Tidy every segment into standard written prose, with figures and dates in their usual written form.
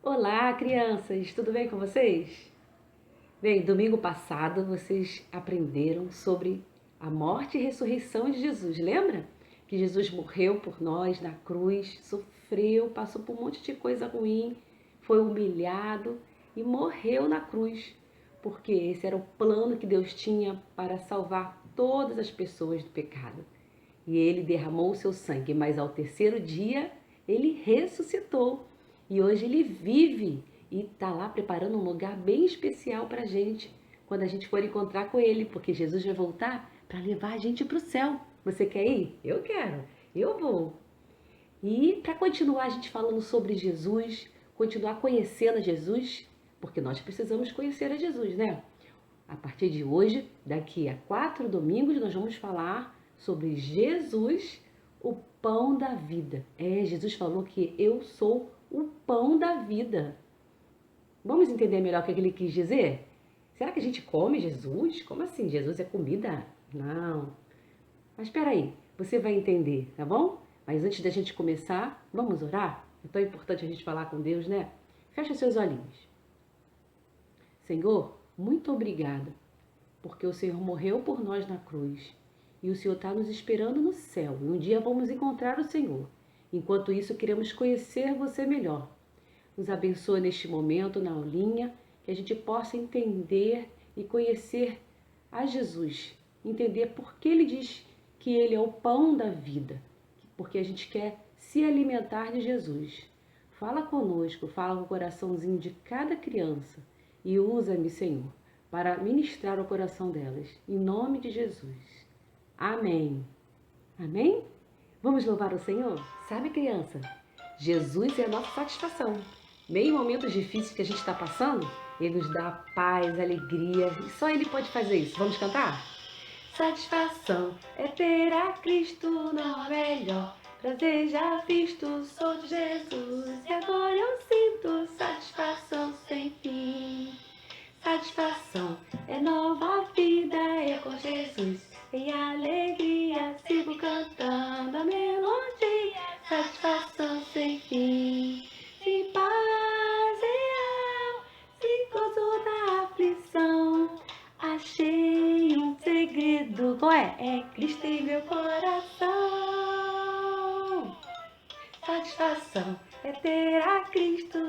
Olá, crianças, tudo bem com vocês? Bem, domingo passado vocês aprenderam sobre a morte e ressurreição de Jesus, lembra? Que Jesus morreu por nós na cruz, sofreu, passou por um monte de coisa ruim, foi humilhado e morreu na cruz, porque esse era o plano que Deus tinha para salvar todas as pessoas do pecado. E ele derramou o seu sangue, mas ao terceiro dia ele ressuscitou. E hoje ele vive e está lá preparando um lugar bem especial para a gente, quando a gente for encontrar com ele, porque Jesus vai voltar para levar a gente para o céu. Você quer ir? Eu quero, eu vou. E para continuar a gente falando sobre Jesus, continuar conhecendo a Jesus, porque nós precisamos conhecer a Jesus, né? A partir de hoje, daqui a 4 domingos, nós vamos falar sobre Jesus, o pão da vida. Jesus falou que eu sou o pão da vida. Vamos entender melhor o que ele quis dizer? Será que a gente come Jesus? Como assim? Jesus é comida? Não. Mas espera aí, você vai entender, tá bom? Mas antes da gente começar, vamos orar? É tão importante a gente falar com Deus, né? Fecha seus olhinhos. Senhor, muito obrigada, porque o Senhor morreu por nós na cruz e o Senhor está nos esperando no céu. E um dia vamos encontrar o Senhor. Enquanto isso, queremos conhecer você melhor. Nos abençoa neste momento, na aulinha, que a gente possa entender e conhecer a Jesus. Entender por que ele diz que ele é o pão da vida. Porque a gente quer se alimentar de Jesus. Fala conosco, fala no coraçãozinho de cada criança e usa-me, Senhor, para ministrar o coração delas. Em nome de Jesus. Amém. Amém? Vamos louvar o Senhor? Sabe, criança, Jesus é a nossa satisfação. Meio momentos difíceis que a gente está passando, Ele nos dá paz, alegria, e só Ele pode fazer isso. Vamos cantar? Satisfação é ter a Cristo, não há melhor. Prazer já visto, sou de Jesus, e agora eu sinto satisfação sem fim. Satisfação é nova vida, é com Jesus. Em alegria sigo cantando a melodia. Satisfação sem fim. De paz real, se gozo da aflição. Achei um segredo, qual é? É Cristo em meu coração. Satisfação é ter a Cristo.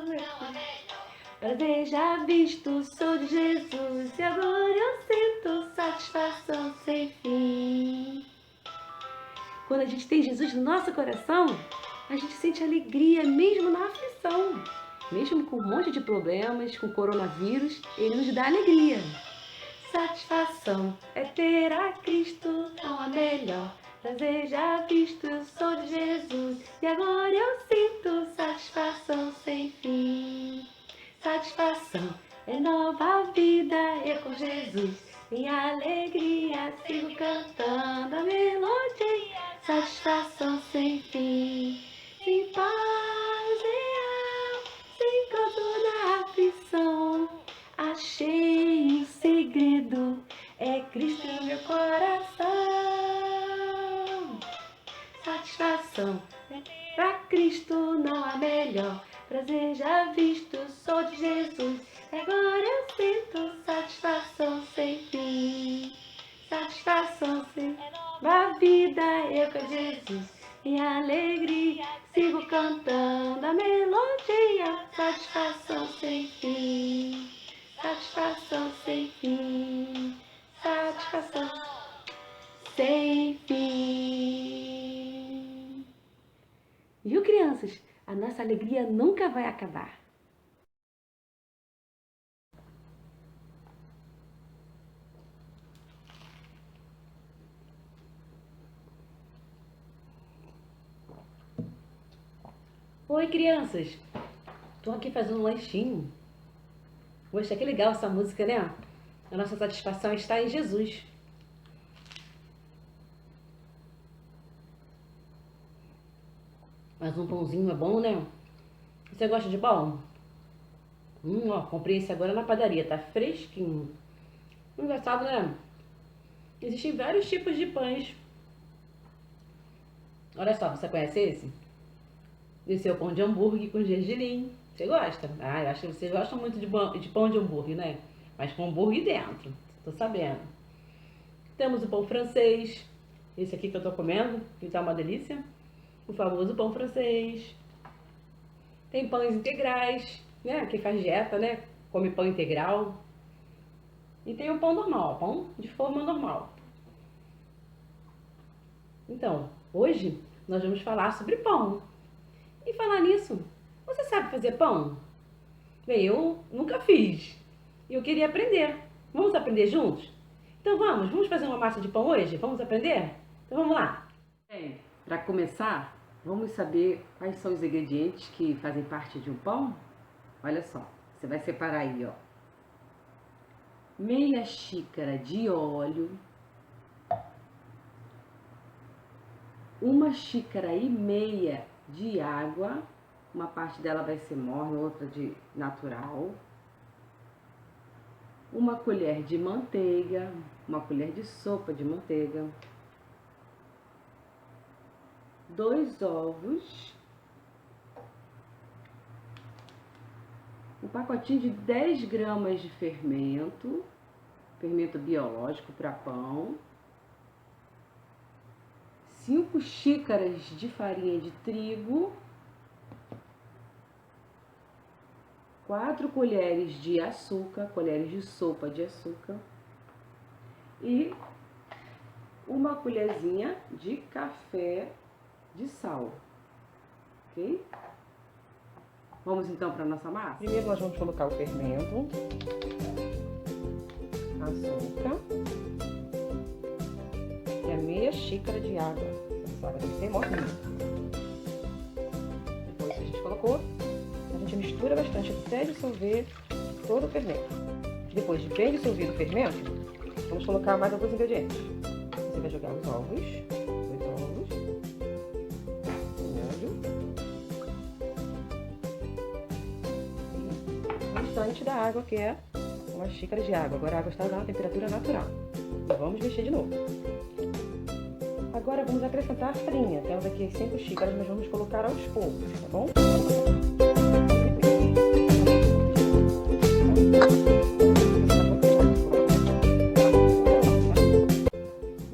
Prazer já visto, sou de Jesus, e agora eu sinto satisfação sem fim. Quando a gente tem Jesus no nosso coração, a gente sente alegria mesmo na aflição. Mesmo com um monte de problemas, com coronavírus, Ele nos dá alegria. Satisfação é ter a Cristo, não há melhor. Prazer já visto, eu sou de Jesus, e agora eu sinto satisfação sem fim. Satisfação é nova vida, é com Jesus. Em alegria sigo cantando a melodia. Satisfação sem fim. Em paz real, sem gozo da aflição. Achei um segredo, é Cristo em meu coração. Satisfação é pra Cristo, não há melhor. Prazer já visto, sou de Jesus, agora eu sinto satisfação sem fim. Satisfação sem fim. A vida eu com Jesus, em alegria sigo cantando a melodia. Satisfação sem fim. Satisfação sem fim. Satisfação sem fim. Viu, crianças? A nossa alegria nunca vai acabar. Oi, crianças! Tô aqui fazendo um lanchinho. Poxa, que legal essa música, né? A nossa satisfação está em Jesus. Mas um pãozinho é bom, né? Você gosta de pão? Ó, comprei esse agora na padaria, tá fresquinho. Engraçado, né? Existem vários tipos de pães. Olha só, você conhece esse? Esse é o pão de hambúrguer com gergelim. Você gosta? Ah, eu acho que vocês gostam muito de pão de hambúrguer, né? Mas com hambúrguer dentro, tô sabendo. Temos o pão francês, esse aqui que eu tô comendo, que tá uma delícia. O famoso pão francês. Tem pães integrais, né? Quem faz dieta, né? Come pão integral. E tem o pão normal, pão de forma normal. Então, hoje nós vamos falar sobre pão. E falar nisso, você sabe fazer pão? Bem, eu nunca fiz. E eu queria aprender. Vamos aprender juntos? Então vamos fazer uma massa de pão hoje? Vamos aprender? Então vamos lá. Bem, para começar, vamos saber quais são os ingredientes que fazem parte de um pão? Olha só, você vai separar aí, ó. Meia xícara de óleo, 1,5 xícaras de água, uma parte dela vai ser morna, outra de natural, 1 colher de manteiga, 1 colher de sopa de manteiga, 2 ovos, um pacotinho de 10 gramas de fermento biológico para pão, 5 xícaras de farinha de trigo, 4 colheres de açúcar, colheres de sopa de açúcar e 1 colherzinha de café de sal, ok? Vamos então para a nossa massa? Primeiro nós vamos colocar o fermento, açúcar e a meia xícara de água. Essa água tem que ser morninha. Depois que a gente colocou, a gente mistura bastante até dissolver todo o fermento. Depois de bem dissolvido o fermento, vamos colocar mais alguns ingredientes. Você vai jogar os ovos, 2 ovos, óleo e o restante da água, que é 1 xícara de água. Agora a água está na temperatura natural. E vamos mexer de novo. Agora vamos acrescentar a farinha. Temos aqui as 5 xícaras, mas vamos colocar aos poucos, tá bom?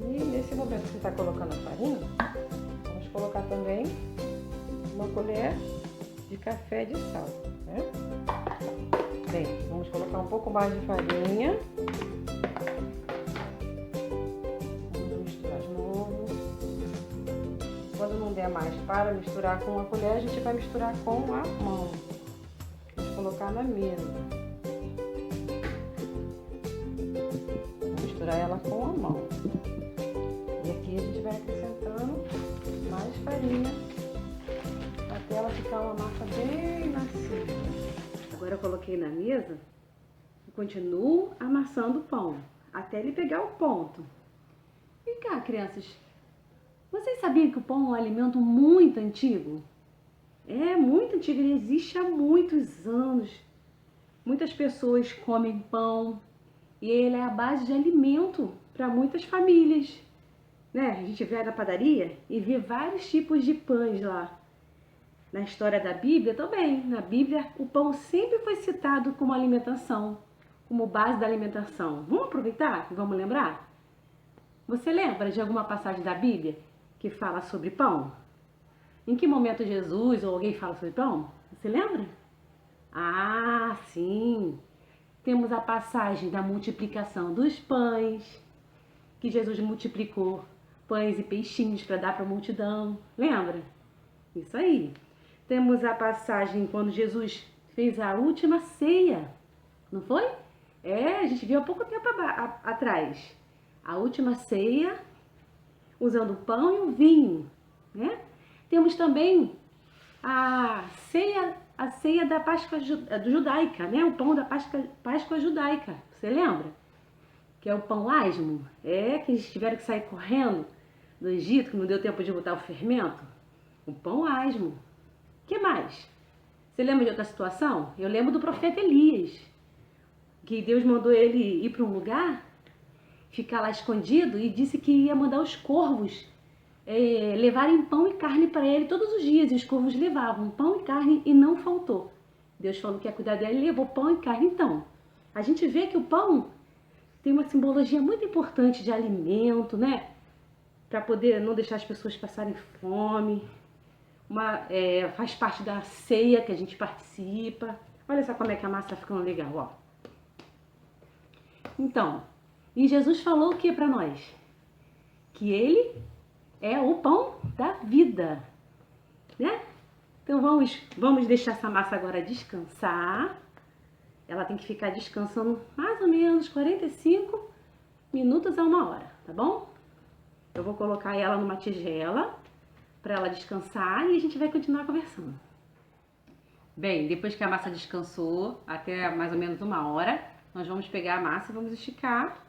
E nesse momento que você está colocando a farinha, vamos colocar também 1 colher de café de sal, né? Bem, vamos colocar um pouco mais de farinha. Vamos misturar de novo. Quando não der mais para misturar com a colher, a gente vai misturar com a mão. Vamos colocar na mesa. Vamos misturar ela com a mão. E aqui a gente vai acrescentando mais farinha até ela ficar uma massa bem macia. Agora eu coloquei na mesa e continuo amassando o pão até ele pegar o ponto. Vem cá, crianças. Vocês sabiam que o pão é um alimento muito antigo? É muito antigo, ele existe há muitos anos. Muitas pessoas comem pão e ele é a base de alimento para muitas famílias. Né? A gente vai na padaria e vê vários tipos de pães lá. Na história da Bíblia também. Na Bíblia, o pão sempre foi citado como alimentação, como base da alimentação. Vamos aproveitar e vamos lembrar? Você lembra de alguma passagem da Bíblia que fala sobre pão? Em que momento Jesus ou alguém fala sobre pão? Você lembra? Ah, sim! Temos a passagem da multiplicação dos pães, que Jesus multiplicou pães e peixinhos para dar para a multidão. Lembra? Isso aí. Temos a passagem quando Jesus fez a última ceia, não foi? A gente viu há pouco tempo atrás. A última ceia, usando o pão e o vinho, né? Temos também a ceia da Páscoa judaica, né? O pão da Páscoa judaica, você lembra? Que é o pão asmo, que eles tiveram que sair correndo do Egito, que não deu tempo de botar o fermento. O pão asmo. O que mais? Você lembra de outra situação? Eu lembro do profeta Elias, que Deus mandou ele ir para um lugar, ficar lá escondido, e disse que ia mandar os corvos levarem pão e carne para ele todos os dias. E os corvos levavam pão e carne e não faltou. Deus falou que ia cuidar dela e levou pão e carne. Então, a gente vê que o pão tem uma simbologia muito importante de alimento, né? Para poder não deixar as pessoas passarem fome. Faz parte da ceia que a gente participa. Olha só como é que a massa tá ficando legal, ó. Então, e Jesus falou o que para nós? Que ele é o pão da vida, né? Então vamos deixar essa massa agora descansar. Ela tem que ficar descansando mais ou menos 45 minutos a 1 hora, tá bom? Eu vou colocar ela numa tigela para ela descansar e a gente vai continuar conversando. Bem, depois que a massa descansou, até mais ou menos 1 hora, nós vamos pegar a massa e vamos esticar,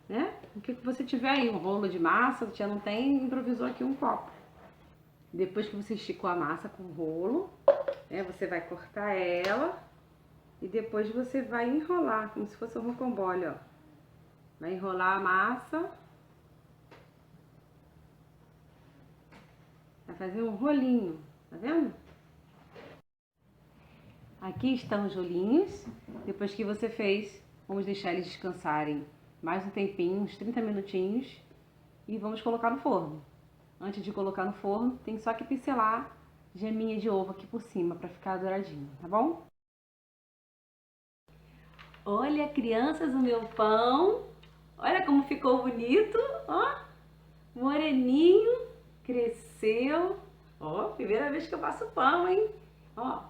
né? O que você tiver aí, um rolo de massa, a tia não tem, improvisou aqui um copo. Depois que você esticou a massa com o rolo, né, você vai cortar ela e depois você vai enrolar, como se fosse um rocambole, ó. Vai enrolar a massa. Vai fazer um rolinho, tá vendo? Aqui estão os rolinhos. Depois que você fez, vamos deixar eles descansarem mais um tempinho, uns 30 minutinhos. E vamos colocar no forno. Antes de colocar no forno, tem só que pincelar geminha de ovo aqui por cima para ficar douradinho, tá bom? Olha, crianças, o meu pão. Olha como ficou bonito, ó. Moreninho, cresceu. Ó, primeira vez que eu faço pão, hein? Ó,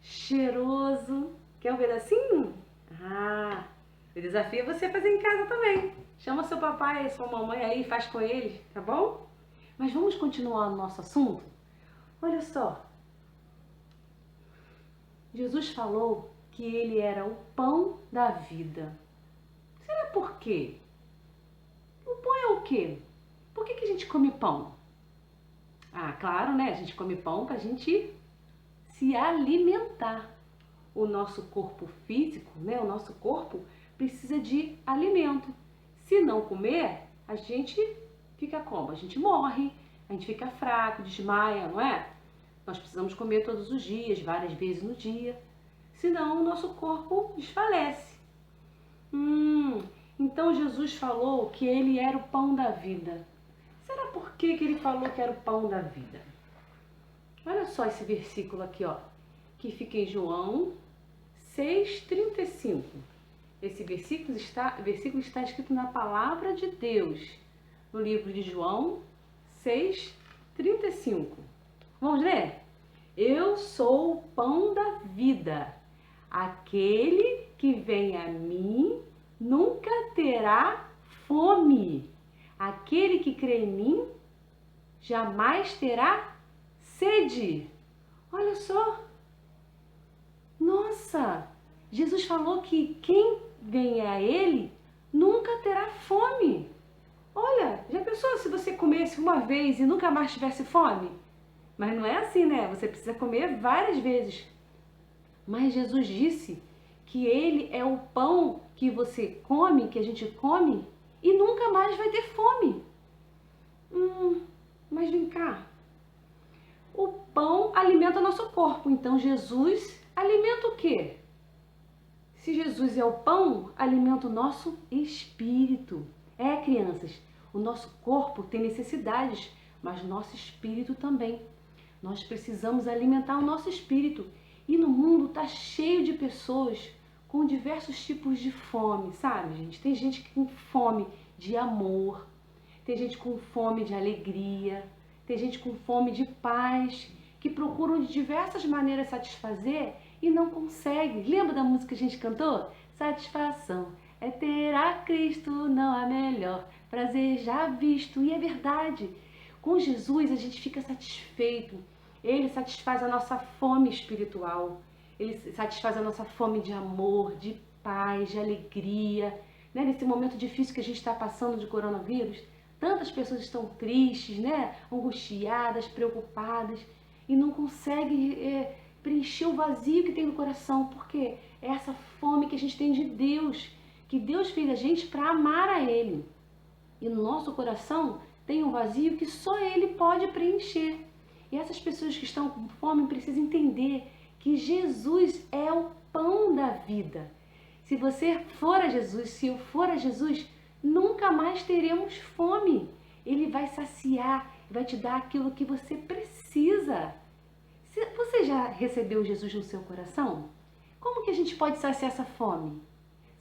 cheiroso. Quer um pedacinho? Ah, o desafio é você fazer em casa também. Chama seu papai e sua mamãe aí e faz com eles, tá bom? Mas vamos continuar no nosso assunto? Olha só. Jesus falou que ele era o pão da vida. Será por quê? O pão é o quê? Por que a gente come pão? Ah, claro, né? A gente come pão para a gente se alimentar. O nosso corpo físico, né? O nosso corpo precisa de alimento. Se não comer, a gente fica como? A gente morre, a gente fica fraco, desmaia, não é? Nós precisamos comer todos os dias, várias vezes no dia. Senão o nosso corpo desfalece. Então Jesus falou que ele era o pão da vida. Será por que ele falou que era o pão da vida? Olha só esse versículo aqui, ó, que fica em João 6,35. Esse versículo está escrito na palavra de Deus, no livro de João 6,35. Vamos ler? Eu sou o pão da vida. Aquele que vem a mim nunca terá fome. Aquele que crê em mim jamais terá sede. Olha só. Nossa, Jesus falou que quem vem a ele nunca terá fome. Olha, já pensou se você comesse uma vez e nunca mais tivesse fome? Mas não é assim, né? Você precisa comer várias vezes. Mas Jesus disse que ele é o pão que você come, que a gente come, e nunca mais vai ter fome. Mas vem cá. O pão alimenta o nosso corpo, então Jesus alimenta o quê? Se Jesus é o pão, alimenta o nosso espírito. Crianças, o nosso corpo tem necessidades, mas o nosso espírito também. Nós precisamos alimentar o nosso espírito. E no mundo está cheio de pessoas com diversos tipos de fome, sabe, gente? Tem gente com fome de amor, tem gente com fome de alegria, tem gente com fome de paz, que procuram de diversas maneiras satisfazer e não conseguem. Lembra da música que a gente cantou? Satisfação é ter a Cristo, não há melhor prazer já visto. E é verdade. Com Jesus a gente fica satisfeito. Ele satisfaz a nossa fome espiritual. Ele satisfaz a nossa fome de amor, de paz, de alegria. Né? Nesse momento difícil que a gente está passando de coronavírus, tantas pessoas estão tristes, né? Angustiadas, preocupadas e não conseguem preencher o vazio que tem no coração. Porque é essa fome que a gente tem de Deus, que Deus fez a gente para amar a Ele. E no nosso coração tem um vazio que só Ele pode preencher. E essas pessoas que estão com fome precisam entender que Jesus é o pão da vida. Se você for a Jesus, se eu for a Jesus, nunca mais teremos fome. Ele vai saciar, vai te dar aquilo que você precisa. Você já recebeu Jesus no seu coração? Como que a gente pode saciar essa fome?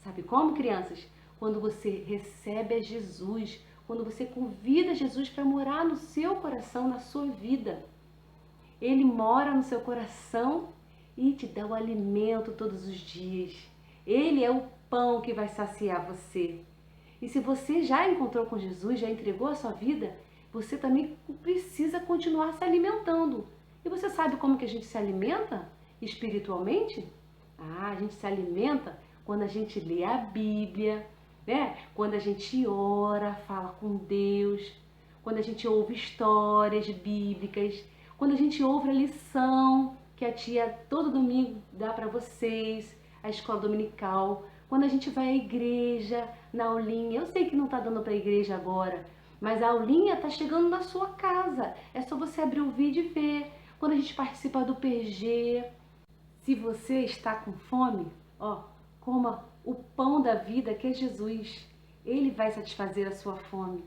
Sabe como, crianças? Quando você recebe a Jesus, quando você convida Jesus para morar no seu coração, na sua vida. Ele mora no seu coração e te dá o alimento todos os dias. Ele é o pão que vai saciar você. E se você já encontrou com Jesus, já entregou a sua vida, você também precisa continuar se alimentando. E você sabe como que a gente se alimenta espiritualmente? A gente se alimenta quando a gente lê a Bíblia, né? Quando a gente ora, fala com Deus, quando a gente ouve histórias bíblicas, quando a gente ouve a lição que a tia todo domingo dá para vocês, a escola dominical, quando a gente vai à igreja, na aulinha. Eu sei que não está dando para a igreja agora, mas a aulinha está chegando na sua casa. É só você abrir o vídeo e ver. Quando a gente participa do PG, se você está com fome, coma o pão da vida que é Jesus. Ele vai satisfazer a sua fome.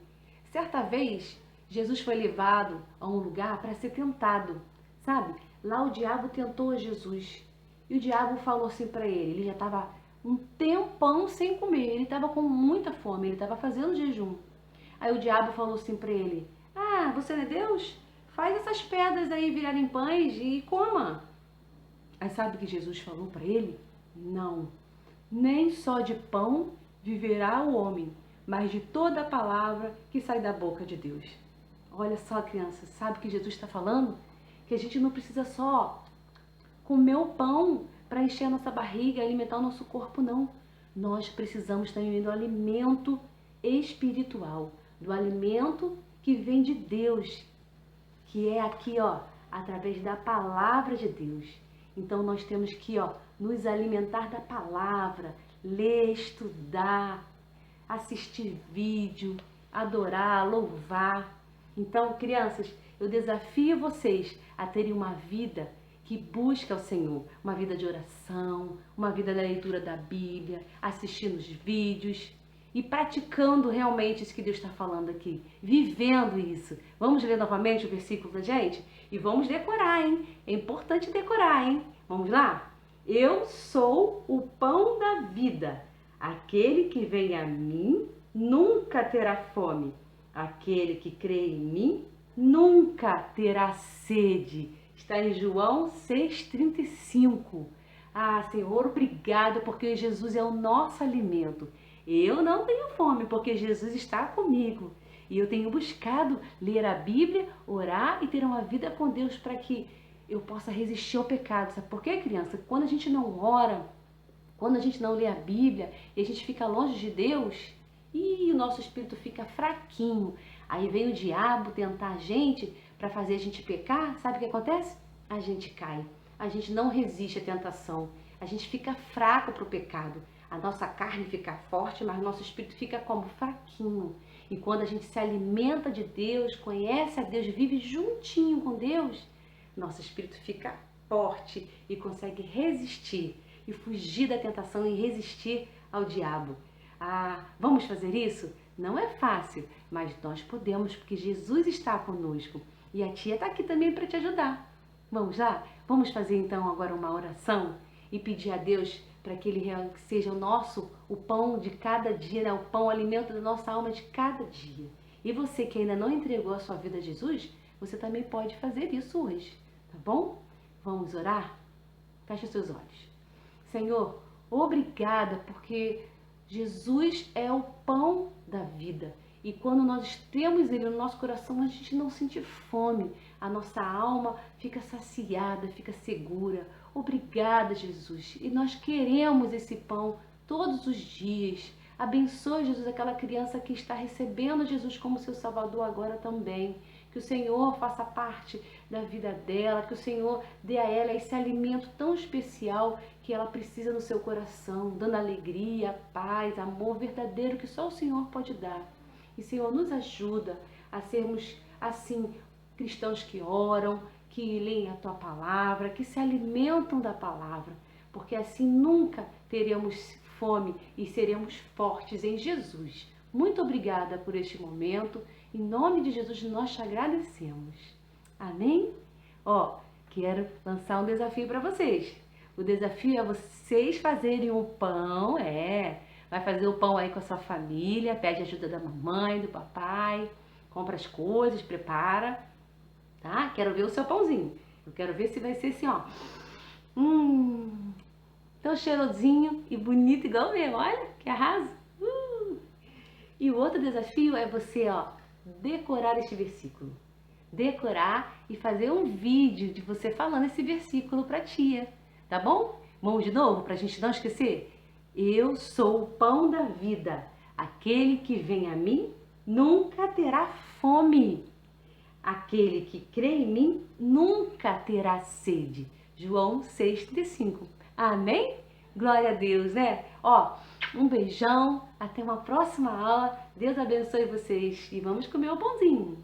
Certa vez, Jesus foi levado a um lugar para ser tentado, sabe? Lá o diabo tentou Jesus. E o diabo falou assim para ele já estava um tempão sem comer, ele estava com muita fome, ele estava fazendo jejum. Aí o diabo falou assim para ele, você não é Deus? Faz essas pedras aí virarem pães e coma. Aí sabe o que Jesus falou para ele? Não, nem só de pão viverá o homem, mas de toda a palavra que sai da boca de Deus. Olha só, criança, sabe o que Jesus está falando? Que a gente não precisa só comer o pão para encher a nossa barriga, alimentar o nosso corpo, não. Nós precisamos também do alimento espiritual, do alimento que vem de Deus, que é aqui, através da palavra de Deus. Então nós temos que, nos alimentar da palavra, ler, estudar, assistir vídeo, adorar, louvar. Então, crianças, eu desafio vocês a terem uma vida que busca o Senhor, uma vida de oração, uma vida da leitura da Bíblia, assistindo os vídeos e praticando realmente isso que Deus está falando aqui, vivendo isso. Vamos ler novamente o versículo da gente? E vamos decorar, hein? É importante decorar, hein? Vamos lá? Eu sou o pão da vida. Aquele que vem a mim nunca terá fome. Aquele que crê em mim nunca terá sede. Está em João 6,35. Senhor, obrigado, porque Jesus é o nosso alimento. Eu não tenho fome, porque Jesus está comigo. E eu tenho buscado ler a Bíblia, orar e ter uma vida com Deus para que eu possa resistir ao pecado. Sabe por quê, criança? Quando a gente não ora, quando a gente não lê a Bíblia e a gente fica longe de Deus, e o nosso espírito fica fraquinho. Aí vem o diabo tentar a gente para fazer a gente pecar. Sabe o que acontece? A gente cai. A gente não resiste à tentação. A gente fica fraco para o pecado. A nossa carne fica forte, mas o nosso espírito fica como fraquinho. E quando a gente se alimenta de Deus, conhece a Deus, vive juntinho com Deus, nosso espírito fica forte e consegue resistir e fugir da tentação e resistir ao diabo. Vamos fazer isso? Não é fácil, mas nós podemos, porque Jesus está conosco. E a tia está aqui também para te ajudar. Vamos lá? Vamos fazer então agora uma oração e pedir a Deus para que Ele seja o pão de cada dia, né? O pão, o alimento da nossa alma de cada dia. E você que ainda não entregou a sua vida a Jesus, você também pode fazer isso hoje, tá bom? Vamos orar? Feche os seus olhos. Senhor, obrigada porque Jesus é o pão da vida. E quando nós temos Ele no nosso coração, a gente não sente fome. A nossa alma fica saciada, fica segura. Obrigada, Jesus. E nós queremos esse pão todos os dias. Abençoe, Jesus, aquela criança que está recebendo Jesus como seu Salvador agora também. Que o Senhor faça parte da vida dela, que o Senhor dê a ela esse alimento tão especial que ela precisa no seu coração, dando alegria, paz, amor verdadeiro que só o Senhor pode dar. E, Senhor, nos ajuda a sermos, assim, cristãos que oram, que leem a tua palavra, que se alimentam da palavra, porque assim nunca teremos fome e seremos fortes em Jesus. Muito obrigada por este momento. Em nome de Jesus nós te agradecemos. Amém? Ó, quero lançar um desafio para vocês. O desafio é vocês fazerem o pão, vai fazer o pão aí com a sua família, pede ajuda da mamãe, do papai, compra as coisas, prepara, tá? Quero ver o seu pãozinho. Eu quero ver se vai ser assim, ó. Tão cheirosinho e bonito igual o meu, olha, que arraso. E o outro desafio é você, ó, decorar este versículo. Decorar e fazer um vídeo de você falando esse versículo pra tia, tá bom? Vamos de novo, pra gente não esquecer? Eu sou o pão da vida. Aquele que vem a mim nunca terá fome. Aquele que crê em mim nunca terá sede. João 6,35. Amém? Glória a Deus, né? Ó, um beijão, até uma próxima aula. Deus abençoe vocês e vamos comer o pãozinho.